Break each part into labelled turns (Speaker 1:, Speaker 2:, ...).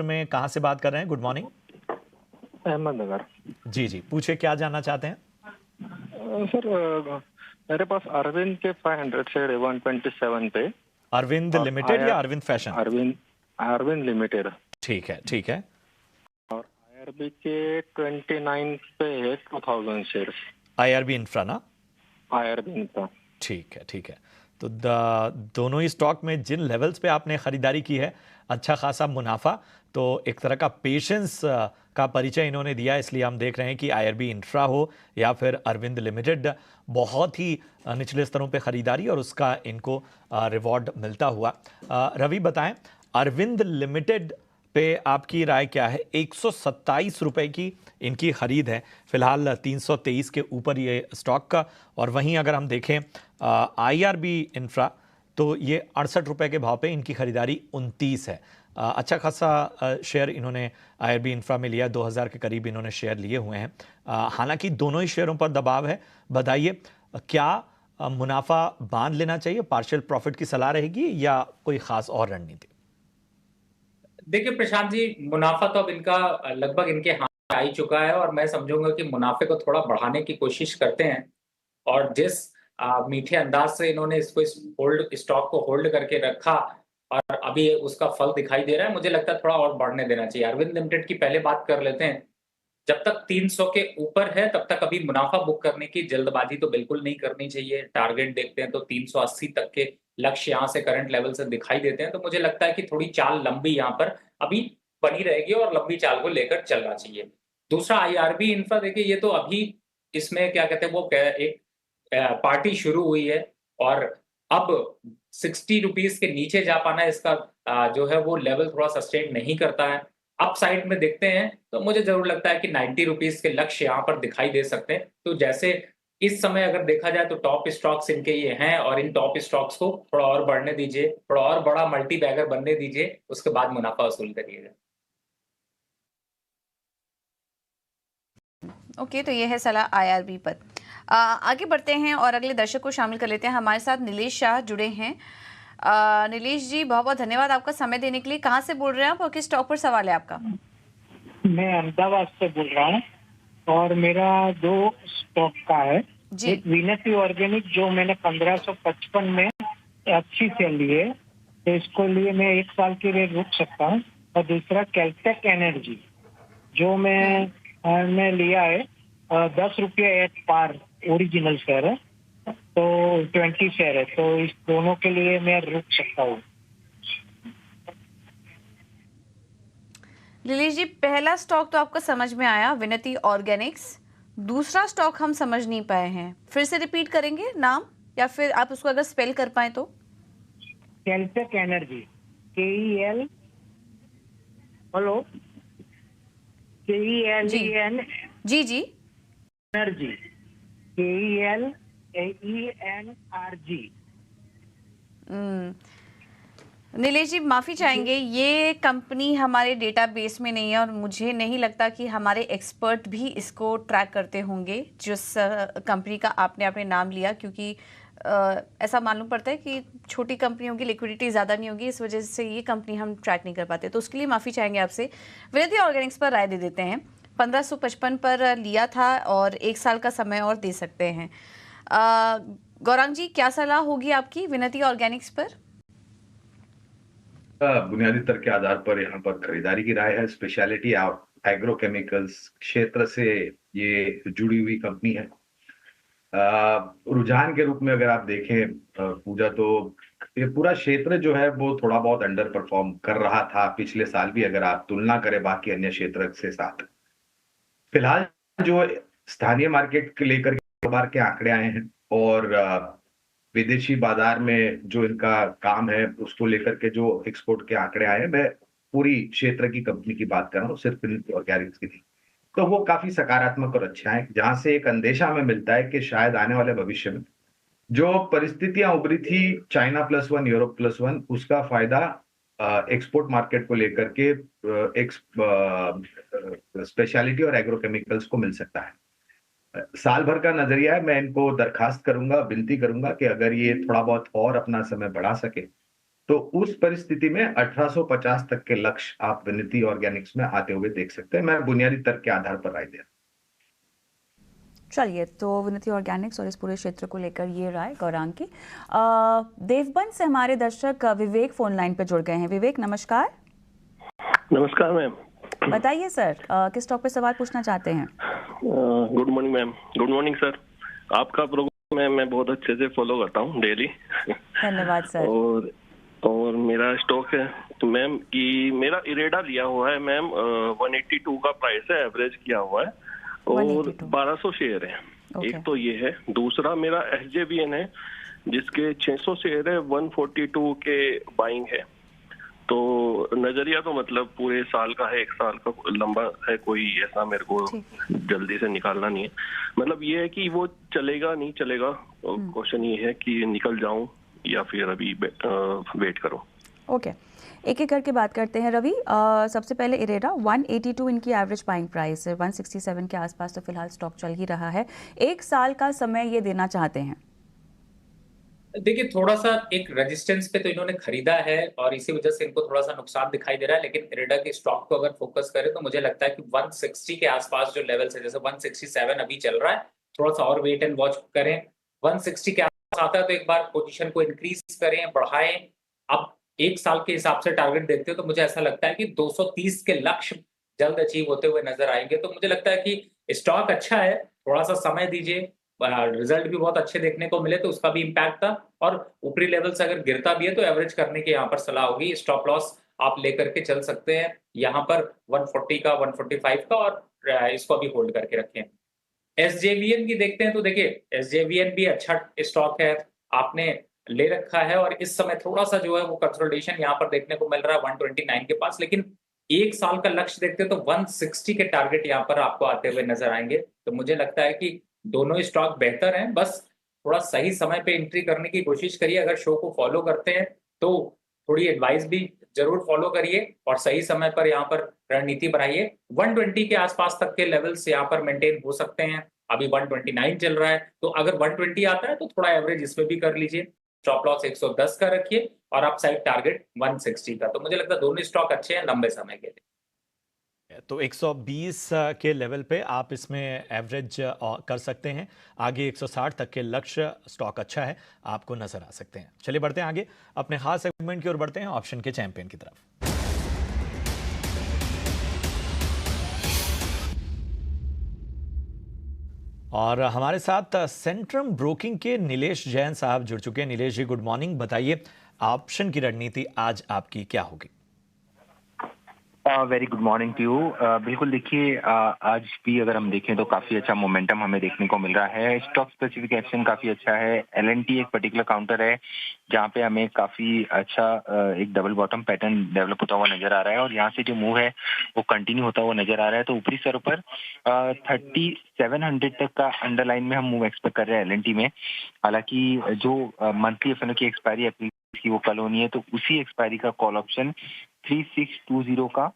Speaker 1: में कहाँ से बात कर रहे हैं? Good morning.
Speaker 2: अहमदनगर।
Speaker 1: जी जी, पूछे क्या जानना चाहते हैं?
Speaker 2: सर मेरे पास अरविंद के 500 शेयर है 127 पे।
Speaker 1: अरविंद
Speaker 2: और
Speaker 1: लिमिटेड या अरविंद फैशन?
Speaker 2: अरविंद अरविंद लिमिटेड।
Speaker 1: ठीक है, ठीक है।
Speaker 2: और आईआरबी के 29 पे है 2000 शेयर।
Speaker 1: आईआरबी इंफ्रा ना?
Speaker 2: आईआरबी का।
Speaker 1: ठीक है, ठीक है। तो दोनों ही स्टॉक में जिन लेवल्स पे आपने खरीदारी की है, अच्छा खासा मुनाफा, तो एक तरह का पेशेंस का परिचय इन्होंने दिया। इसलिए हम देख रहे हैं कि आईआरबी इंफ्रा हो या फिर अरविंद लिमिटेड, बहुत ही निचले स्तरों पे खरीदारी और उसका इनको रिवॉर्ड मिलता हुआ। रवि बताएं, अरविंद लिमिटेड पे आपकी राय क्या है? 127 रुपए की इनकी खरीद है फिलहाल, 323 के ऊपर ये स्टॉक का। और वहीं अगर हम देखें आईआरबी इंफ्रा, तो ये 68 रुपए के भाव पे इनकी खरीदारी 29 है। अच्छा खासा शेयर इन्होंने आईआरबी इंफ्रा में लिया, 2000 के करीब इन्होंने शेयर लिए हुए हैं। हालांकि दोनों ही शेयरों पर दबाव है। बताइए, क्या मुनाफा बांध लेना चाहिए, पार्शियल प्रॉफिट की सलाह रहेगी या कोई खास और रणनीति?
Speaker 3: देखिए प्रशांत जी, मुनाफा तो अब इनका लगभग इनके हाथ में आ ही चुका है और मैं समझूंगा कि मुनाफे को थोड़ा बढ़ाने की कोशिश करते हैं। और जिस मीठे अंदाज से इन्होंने इसको स्टॉक को होल्ड करके रखा और अभी उसका फल दिखाई दे रहा है, मुझे लगता है थोड़ा और बढ़ने देना चाहिए। अरविंद लिमिटेड की पहले बात कर लेते हैं। जब तक 300 के ऊपर है तब तक अभी मुनाफा बुक करने की जल्दबाजी तो बिल्कुल नहीं करनी चाहिए। टारगेट देखते हैं तो 380 तक के लक्ष्य यहाँ से करंट लेवल से दिखाई देते हैं, तो मुझे लगता है कि थोड़ी चाल लंबी यहाँ पर अभी बनी रहेगी और लंबी चाल को लेकर चलना चाहिए। दूसरा आईआरबी इंफ्रा, देखिए ये तो अभी इसमें क्या कहते हैं वो एक पार्टी शुरू हुई है और अब 60 रुपीज के नीचे जा पाना इसका जो है वो लेवल थोड़ा सस्टेन नहीं करता है। अप साइड में देखते हैं तो मुझे जरूर लगता है कि 90 रुपीज के लक्ष्य यहाँ पर दिखाई दे सकते हैं। तो जैसे इस समय अगर देखा जाए तो टॉप स्टॉक्स इनके ये हैं और इन टॉप स्टॉक्स को थोड़ा और बढ़ने दीजिए, थोड़ा और बड़ा मल्टी बैगर बनने दीजिए, उसके बाद मुनाफा वसूल करिएगा।
Speaker 4: ओके, तो ये है सलाह आईआरबी पर। आगे बढ़ते हैं और अगले दर्शक को शामिल कर लेते हैं। हमारे साथ नीलेश शाह जुड़े हैं। नीलेश जी, बहुत बहुत धन्यवाद आपका समय देने के लिए। कहाँ से बोल रहे हैं आप और किस स्टॉक पर सवाल है आपका?
Speaker 5: मैं अहमदाबाद से बोल रहा हूँ और मेरा 2 स्टॉक का है। एक विनती ऑर्गेनिक जो मैंने 1555 में अच्छी से लिए, तो इसको लिए मैं 1 साल के लिए रुक सकता हूँ। और दूसरा कैलटेक एनर्जी जो मैं लिया है 10 रुपये एट पार, ओरिजिनल शेयर है, तो 20 शेयर है, तो इस दोनों के लिए मैं रुक सकता हूँ।
Speaker 4: नीलेश जी, पहला स्टॉक तो आपका समझ में आया, विनती ऑर्गेनिक्स। दूसरा स्टॉक हम समझ नहीं पाए हैं, फिर से रिपीट करेंगे नाम, या फिर आप उसको अगर स्पेल कर पाए तो?
Speaker 5: Caltech energy, KEL, hello, KELEN
Speaker 4: जी जी,
Speaker 5: एनर्जी, KELENRG।
Speaker 4: नीलेश जी माफ़ी चाहेंगे, ये कंपनी हमारे डेटाबेस में नहीं है और मुझे नहीं लगता कि हमारे एक्सपर्ट भी इसको ट्रैक करते होंगे जिस कंपनी का आपने अपने नाम लिया, क्योंकि ऐसा मालूम पड़ता है कि छोटी कंपनियों की लिक्विडिटी ज़्यादा नहीं होगी, इस वजह से ये कंपनी हम ट्रैक नहीं कर पाते, तो उसके लिए माफ़ी चाहेंगे आपसे। विनती ऑर्गेनिक्स पर राय दे देते हैं। 1555 पर लिया था और 1 साल का समय और दे सकते हैं। गौरांग जी, क्या सलाह होगी आपकी विनती ऑर्गेनिक्स पर?
Speaker 6: बुनियादी तर्क के आधार पर यहाँ पर खरीदारी की राय है। स्पेशलिटी एग्रोकेमिकल्स क्षेत्र से ये जुड़ी हुई कंपनी है। रुझान के रूप में अगर आप देखें पूजा, तो ये पूरा क्षेत्र जो है वो थोड़ा बहुत अंडर परफॉर्म कर रहा था पिछले साल भी, अगर आप तुलना करें बाकी अन्य क्षेत्र से साथ। फिलहाल जो स्थानीय मार्केट के लेकर कारोबार के आंकड़े आए हैं और विदेशी बाजार में जो इनका काम है उसको लेकर के जो एक्सपोर्ट के आंकड़े आए हैं, मैं पूरी क्षेत्र की कंपनी की बात कर रहा हूँ, सिर्फ ऑर्गेनिक्स की नहीं, तो वो काफी सकारात्मक और अच्छा है। जहां से एक अंदेशा हमें मिलता है कि शायद आने वाले भविष्य में जो परिस्थितियां उभरी थी चाइना +1 यूरोप +1, उसका फायदा एक्सपोर्ट मार्केट को लेकर के स्पेशलिटी और एग्रोकेमिकल्स को मिल सकता है। साल भर का नजरिया है। मैं इनको दरखास्त करूंगा, विनती करूंगा कि अगर ये थोड़ा बहुत और अपना समय बढ़ा सके तो उस परिस्थिति में 1850 तक के लक्ष्य आप विनती ऑर्गेनिक्स में आते हुए देख सकते हैं। मैं बुनियादी तर्क के आधार पर राय दे रहा हूं।
Speaker 7: चलिए, तो विनती ऑर्गेनिक्स और इस पूरे क्षेत्र को लेकर ये राय गौरांग की। देवबंद से हमारे दर्शक विवेक फोन लाइन पे जुड़ गए हैं। विवेक, नमस्कार।
Speaker 8: नमस्कार मैम।
Speaker 7: बताइए सर, किस टॉपिक पे सवाल पूछना चाहते हैं?
Speaker 8: Good morning ma'am. Good morning sir. आपका प्रोग्राम मैं बहुत अच्छे से फॉलो करता हूँ डेली।
Speaker 7: धन्यवाद सर।
Speaker 8: और मेरा स्टॉक है तो मैम कि मेरा इरेडा लिया हुआ है मैम, 182 का प्राइस है, एवरेज किया हुआ है और 1200 शेयर है। एक तो ये है। दूसरा मेरा SJVN है जिसके 600 शेयर है, 142 के बाइंग है। तो नजरिया तो मतलब पूरे साल का है, 1 साल का लंबा है, कोई ऐसा मेरे को जल्दी से निकालना नहीं है। मतलब ये है कि वो चलेगा नहीं चलेगा, क्वेश्चन ये है कि निकल जाऊं या फिर अभी वेट करो।
Speaker 7: ओके, एक एक करके बात करते हैं। रवि, सबसे पहले इरेडा 182 इनकी एवरेज बाइंग प्राइस है, 167 के आसपास तो फिलहाल स्टॉक चल ही रहा है। 1 साल का समय ये देना चाहते हैं।
Speaker 3: देखिए, थोड़ा सा एक रेजिस्टेंस पे तो इन्होंने खरीदा है और इसी वजह से इनको थोड़ा सा नुकसान दिखाई दे रहा है। लेकिन इरेडा के स्टॉक को अगर फोकस करें तो मुझे लगता है कि 160 के आसपास जो लेवल्स है, जैसे 167 अभी चल रहा है, थोड़ा सा और वेट एंड वॉच करें। 160 के आसपास आता है तो एक बार पोजीशन को इंक्रीज करें, बढ़ाएं। अब 1 साल के हिसाब से टारगेट देखते हो तो मुझे ऐसा लगता है कि 230 के लक्ष्य जल्द अचीव होते हुए नजर आएंगे। तो मुझे लगता है कि स्टॉक अच्छा है, थोड़ा सा समय दीजिए। रिजल्ट भी बहुत अच्छे देखने को मिले तो उसका भी इम्पैक्ट था, और ऊपरी लेवल से अगर गिरता भी है तो एवरेज करने की यहाँ पर सलाह होगी। स्टॉप लॉस आप लेकर के चल सकते हैं यहाँ पर 140 का, 145 का, और इसको अभी होल्ड करके रखें। SJVN की देखते हैं तो देखिए, SJVN भी अच्छा स्टॉक है, आपने ले रखा है और इस समय थोड़ा सा जो है वो कंसोलिडेशन यहाँ पर देखने को मिल रहा है 129 के पास। लेकिन 1 साल का लक्ष्य देखते हैं तो 160 के टारगेट यहाँ पर आपको आते हुए नजर आएंगे। तो मुझे लगता है कि दोनों ही स्टॉक बेहतर हैं, बस थोड़ा सही समय पे एंट्री करने की कोशिश करिए। अगर शो को फॉलो करते हैं तो थोड़ी एडवाइस भी जरूर फॉलो करिए और सही समय पर यहाँ पर रणनीति बनाइए। 120 के आसपास तक के लेवल्स यहाँ पर मेंटेन हो सकते हैं। अभी 129 चल रहा है, तो अगर 120 आता है तो थोड़ा एवरेज इसमें भी कर लीजिए। स्टॉप लॉस 110 का रखिए और अपसाइड टारगेट 160 का। तो मुझे लगता है दोनों स्टॉक अच्छे हैं लंबे समय के लिए।
Speaker 1: तो 120 के लेवल पे आप इसमें एवरेज कर सकते हैं। आगे 160 तक के लक्ष्य स्टॉक अच्छा है, आपको नजर आ सकते हैं। चलिए बढ़ते हैं आगे, अपने खास सेगमेंट की ओर बढ़ते हैं, ऑप्शन के चैंपियन की तरफ। और हमारे साथ सेंट्रम ब्रोकिंग के नीलेश जैन साहब जुड़ चुके हैं। Nilesh ji, good morning. बताइए, ऑप्शन की रणनीति आज आपकी क्या होगी?
Speaker 9: Very good morning to you. बिल्कुल, देखिए आज भी अगर हम देखें तो काफी अच्छा मोमेंटम हमें देखने को मिल रहा है। स्टॉक स्पेसिफिक एक्शन काफी अच्छा है। LNT एक पर्टिकुलर काउंटर है जहां पे हमें काफी अच्छा एक डबल बॉटम पैटर्न डेवलप होता हुआ नजर आ रहा है और यहाँ से जो मूव है वो कंटिन्यू होता हुआ नजर आ रहा है। तो ऊपरी स्तर पर 3700 तक का अंडरलाइन में हम मूव एक्सपेक्ट कर रहे हैं LNT में। हालांकि जो मंथली FNO की एक्सपायरी की वो कल होनी है, तो उसी एक्सपायरी का कॉल ऑप्शन 3620 का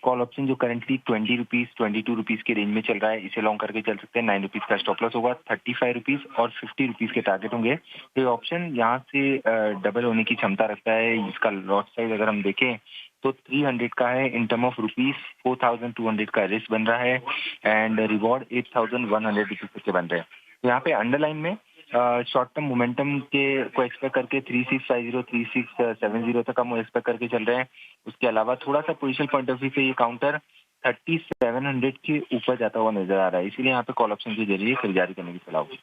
Speaker 9: कॉल ऑप्शन जो करंटली 20 रुपीज 22 रुपीज के रेंज में चल रहा है, इसे लॉन्ग करके चल सकते हैं। 9 रुपीज का स्टॉप लॉस होगा, 35 रुपीज और 50 रुपीज के टारगेट होंगे। तो ये ऑप्शन यहाँ से डबल होने की क्षमता रखता है। इसका लॉट साइज अगर हम देखें तो 300 का है। इन टर्म ऑफ रुपीज 4200 का रिस्क बन रहा है एंड रिवॉर्ड 8100 रुपीज के बन रहे हैं। तो यहाँ पे अंडरलाइन में शॉर्ट टर्म मोमेंटम के को एक्सपेक्ट करके 3650 3670 तक हम एक्सपेक्ट करके चल रहे हैं। उसके अलावा थोड़ा सा पोजीशन पॉइंट ऑफ व्यू से ये काउंटर 3700 के ऊपर जाता हुआ नजर आ रहा है, इसीलिए यहाँ पे कॉल ऑप्शन के जरिए खरीदारी करने की सलाह होगी।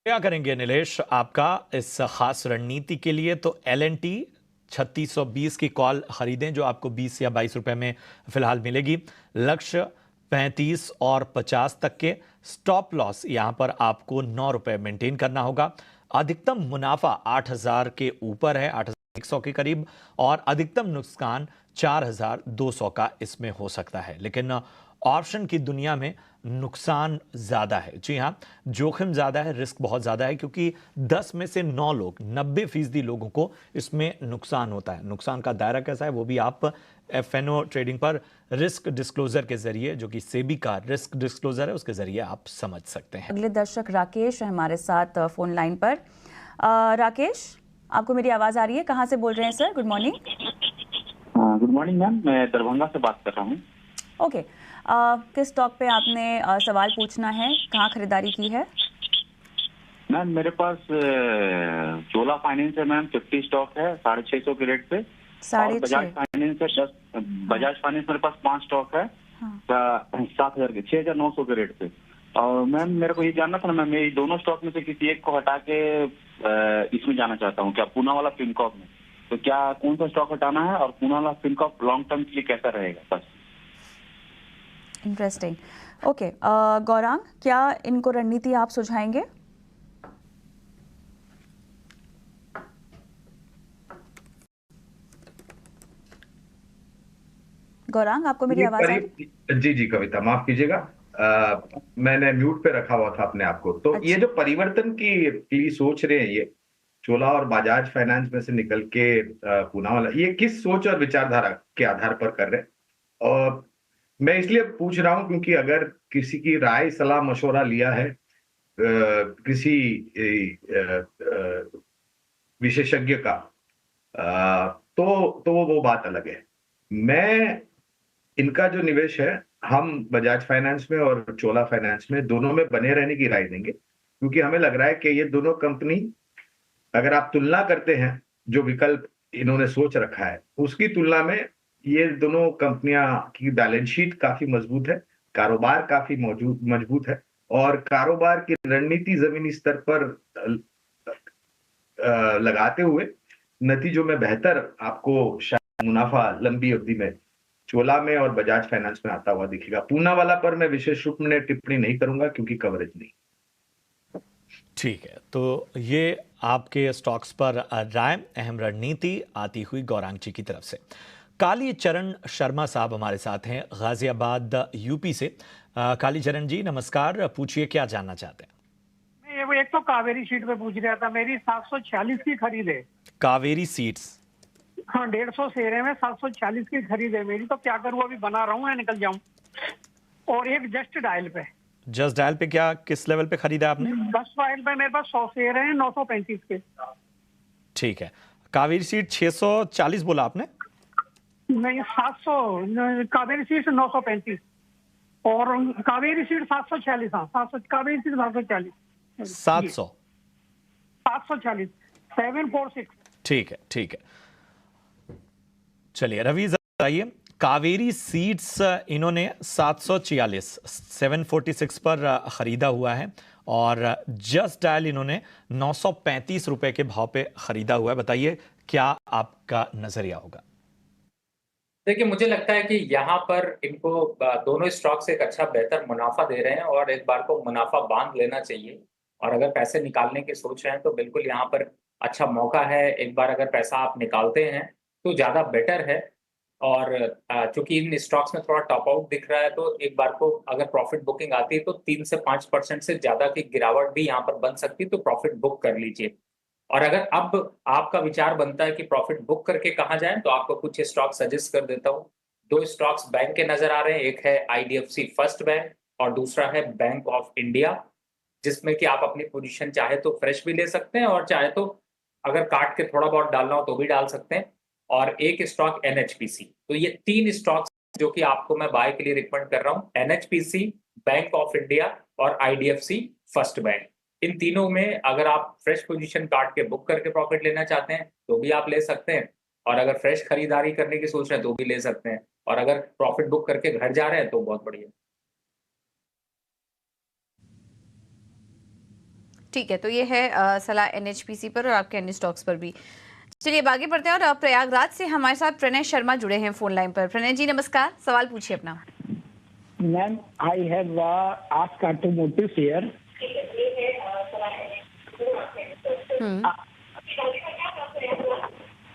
Speaker 1: क्या करेंगे नीलेश आपका इस खास रणनीति के लिए? तो LNT 3620 की कॉल खरीदें जो आपको 20 या 22 रुपए में फिलहाल मिलेगी। लक्ष्य 35 और 50 तक के। स्टॉप लॉस यहां पर आपको 9 रुपए मेंटेन करना होगा। अधिकतम मुनाफा 8000 के ऊपर है, 8100 के करीब, और अधिकतम नुकसान 4200 का इसमें हो सकता है। लेकिन ऑप्शन की दुनिया में नुकसान ज्यादा है। जी हाँ, जोखिम ज्यादा है, रिस्क बहुत ज्यादा है, क्योंकि 10 में से 9 लोग, 90% लोगों को इसमें नुकसान होता है। नुकसान का दायरा कैसा है वो भी आप FNO ट्रेडिंग पर रिस्क डिस्क्लोजर के जरिए, जो कि सेबी का रिस्क डिस्क्लोजर है, उसके जरिए आप समझ सकते हैं।
Speaker 7: अगले दर्शक राकेश है हमारे साथ फोन लाइन पर। राकेश, आपको मेरी आवाज़ आ रही है? कहाँ से बोल रहे हैं sir? Good morning.
Speaker 10: Good morning ma'am, मैं दरभंगा से बात कर रहा हूँ।
Speaker 7: ओके, किस स्टॉक पे आपने सवाल पूछना है? कहाँ खरीदारी की है?
Speaker 10: मैम मेरे पास चोला फाइनेंस है मैम, 50 स्टॉक है 650 के रेट पे। और बजाज फाइनेंस है 10, बजाज फाइनेंस मेरे पास 5 स्टॉक है 7,000 के 6,900 के रेट पे। और मैम मेरे को ये जानना था ना मैम, ये दोनों स्टॉक में से किसी एक को हटा के इसमें जाना चाहता हूँ, क्या पूना वाला फिनकॉप में। तो क्या कौन सा स्टॉक हटाना है और पूना वाला फिनकॉप लॉन्ग टर्म के लिए कैसा रहेगा? बस।
Speaker 7: इंटरेस्टिंग। ओके, गौरांग, क्या इनको रणनीति आप सुझाएंगे? गौरांग, आपको मेरी आवाज आ रही?
Speaker 6: जी कविता, माफ कीजिएगा, मैंने म्यूट पे रखा हुआ था अपने आप को। तो ये जो परिवर्तन की सोच रहे हैं, ये चोला और बजाज फाइनेंस में से निकल के पूना वाला, ये किस सोच और विचारधारा के आधार पर कर रहे हैं? और मैं इसलिए पूछ रहा हूं क्योंकि अगर किसी की राय सलाह मशवरा लिया है किसी विशेषज्ञ का, तो वो बात अलग है। मैं इनका जो निवेश है, हम बजाज फाइनेंस में और चोला फाइनेंस में दोनों में बने रहने की राय देंगे, क्योंकि हमें लग रहा है कि ये दोनों कंपनी, अगर आप तुलना करते हैं जो विकल्प इन्होंने सोच रखा है उसकी तुलना में, ये दोनों कंपनियां की बैलेंस शीट काफी मजबूत है, कारोबार काफी मजबूत है, और कारोबार की रणनीति जमीनी स्तर पर लगाते हुए नतीजों में बेहतर आपको शायद मुनाफा लंबी अवधि में चोला में और बजाज फाइनेंस में आता हुआ दिखेगा। पूना वाला पर मैं विशेष रूप में टिप्पणी नहीं करूंगा क्योंकि कवरेज नहीं।
Speaker 1: ठीक है, तो ये आपके स्टॉक्स पर राय, अहम रणनीति आती हुई गौरांग जी की तरफ से। काली चरण शर्मा साहब हमारे साथ हैं गाजियाबाद यूपी से। काली चरण जी नमस्कार, पूछिए क्या जानना चाहते हैं?
Speaker 5: मैं एक तो कावेरी सीट पे पूछ रहा था, मेरी 746 की खरीद है।
Speaker 1: कावेरी सीड्स?
Speaker 5: हाँ, 150 शेयर है, मैं 740 की खरीद है मेरी, तो क्या करूँ? अभी बना रहा हूँ या निकल जाऊँ? और एक जस्ट डायल पे।
Speaker 1: जस्ट डायल पे क्या, किस लेवल पे खरीदा आपने?
Speaker 5: जस्ट डायल पे मेरे पास 100 शेयर हैं 935 के।
Speaker 1: ठीक है, कावेरी सीड 640 बोला आपने?
Speaker 5: नहीं, 700, कावेरी सीट 935 और कावेरी सीट 746। हाँ, 700 कावेरी सीट 740। 740 746।
Speaker 1: ठीक है, ठीक है। चलिए रवि बताइए, कावेरी सीड्स इन्होंने 746 पर खरीदा हुआ है और जस्ट डायल इन्होंने 935 रुपए के भाव पे खरीदा हुआ है। बताइए क्या आपका नजरिया होगा?
Speaker 3: देखिए, मुझे लगता है कि यहाँ पर इनको दोनों स्टॉक्स एक अच्छा बेहतर मुनाफा दे रहे हैं और एक बार को मुनाफा बांध लेना चाहिए। और अगर पैसे निकालने की सोच रहे हैं तो बिल्कुल यहाँ पर अच्छा मौका है। एक बार अगर पैसा आप निकालते हैं तो ज़्यादा बेटर है। और चूंकि इन स्टॉक्स में थोड़ा टॉप आउट दिख रहा है, तो एक बार को अगर प्रॉफिट बुकिंग आती है तो 3 से 5% से ज़्यादा की गिरावट भी यहाँ पर बन सकती है, तो प्रॉफिट बुक कर लीजिए। और अगर अब आपका विचार बनता है कि प्रॉफिट बुक करके कहाँ जाएं, तो आपको कुछ स्टॉक सजेस्ट कर देता हूँ। 2 स्टॉक्स बैंक के नजर आ रहे हैं, एक है IDFC फर्स्ट बैंक और दूसरा है बैंक ऑफ इंडिया, जिसमें कि आप अपनी पोजीशन चाहे तो फ्रेश भी ले सकते हैं और चाहे तो अगर काट के थोड़ा बहुत डालना हो तो भी डाल सकते हैं। और एक स्टॉक NHPC। तो ये 3 स्टॉक्स जो कि आपको मैं बाय के लिए रिकमेंड कर रहा हूँ, NHPC, बैंक ऑफ इंडिया और IDFC फर्स्ट बैंक। इन तीनों में अगर आप फ्रेश पोजीशन काट के बुक करके प्रॉफिट लेना चाहते हैं तो भी आप ले सकते हैं, और अगर फ्रेश खरीदारी करने की सोच रहे हैं तो भी ले सकते हैं, और अगर प्रॉफिट बुक करके घर जा रहे हैं तो बहुत बढ़िया।
Speaker 4: ठीक है, तो ये है सलाह NHPC पर और आपके अन्य स्टॉक्स पर भी। चलिए अब आगे बढ़ते हैं और प्रयागराज से हमारे साथ प्रणय शर्मा जुड़े हैं फोन लाइन पर। प्रणय जी नमस्कार, सवाल पूछिए अपना।
Speaker 5: Ma'am, I have asked automotive share.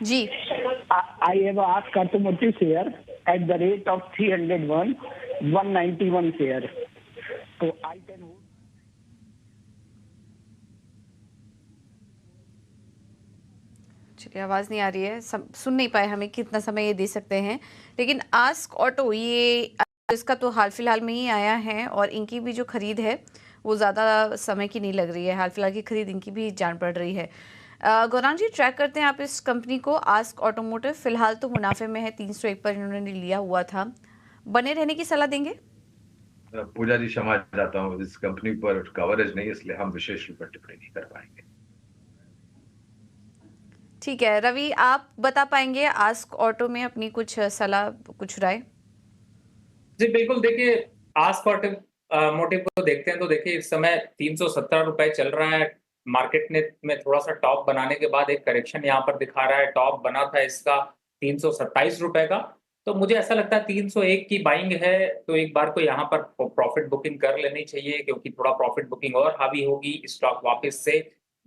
Speaker 4: जी,
Speaker 5: I have asked automotive share at the rate of 301 191 share, तो आई कैन।
Speaker 4: चलिए आवाज़ नहीं आ रही है, सुन नहीं पाए हमें कितना समय ये दे सकते हैं, लेकिन आस्क ऑटो ये इसका तो हाल फिलहाल में ही आया है और इनकी भी जो खरीद है वो ज़्यादा समय की नहीं लग रही है, हाल फिलहाल की खरीद इनकी भी जान पड़ रही है। गौरांग जी, ट्रैक करते हैं आप इस कंपनी को, आस्क ऑटोमोटिव। फिलहाल तो मुनाफे में है, 301 पर इन्होंने लिया हुआ था, बने रहने की सलाह देंगे?
Speaker 6: पूजा जी क्षमा चाहता हूँ, इस कंपनी पर कवरेज नहीं, इसलिए हम विशेष रूप से टिप्पणी नहीं कर पाएंगे।
Speaker 4: ठीक है रवि, आप बता पाएंगे आस्क ऑटो में अपनी कुछ सलाह, कुछ राय?
Speaker 3: जी बिल्कुल, देखिए आस्क ऑटोमोटिव को देखते हैं तो देखिए इस समय 370 रुपए चल रहा है। मार्केट में थोड़ा सा टॉप बनाने के बाद एक करेक्शन यहाँ पर दिखा रहा है। टॉप बना था इसका 327 रुपए का, तो मुझे ऐसा लगता है 301 की बाइंग है, तो एक बार को यहाँ पर प्रॉफिट बुकिंग कर लेनी चाहिए, क्योंकि थोड़ा प्रॉफिट बुकिंग और हावी होगी, स्टॉक वापस से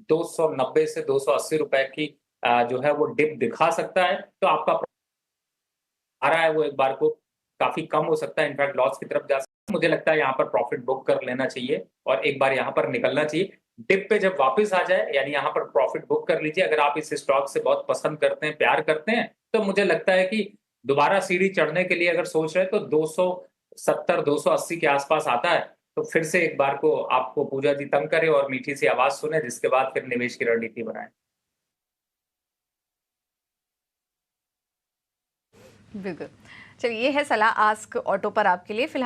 Speaker 3: 290 से 280 रुपए की जो है वो डिप दिखा सकता है। तो आपका आ रहा है वो एक बार को काफी कम हो सकता है, इनफैक्ट लॉस की तरफ जा सकता है। मुझे लगता है यहाँ पर प्रॉफिट बुक कर लेना चाहिए और एक बार यहाँ पर निकलना चाहिए। डिप पे जब वापस आ जाए, यानी यहाँ पर प्रॉफिट बुक कर लीजिए। अगर आप इस स्टॉक से बहुत पसंद करते हैं, प्यार करते हैं, तो मुझे लगता है कि दोबारा सीढ़ी चढ़ने के लिए अगर सोच रहे हैं तो 270 280 के आसपास आता है, तो फिर से एक बार को आपको पूजा जी तंग करे और मीठी सी आवाज सुने, जिसके बाद फिर निवेश की रणनीति बनाए।
Speaker 4: बिल्कुल, चलिए ये है सलाह आस्क ऑटो पर आपके लिए। फिलहाल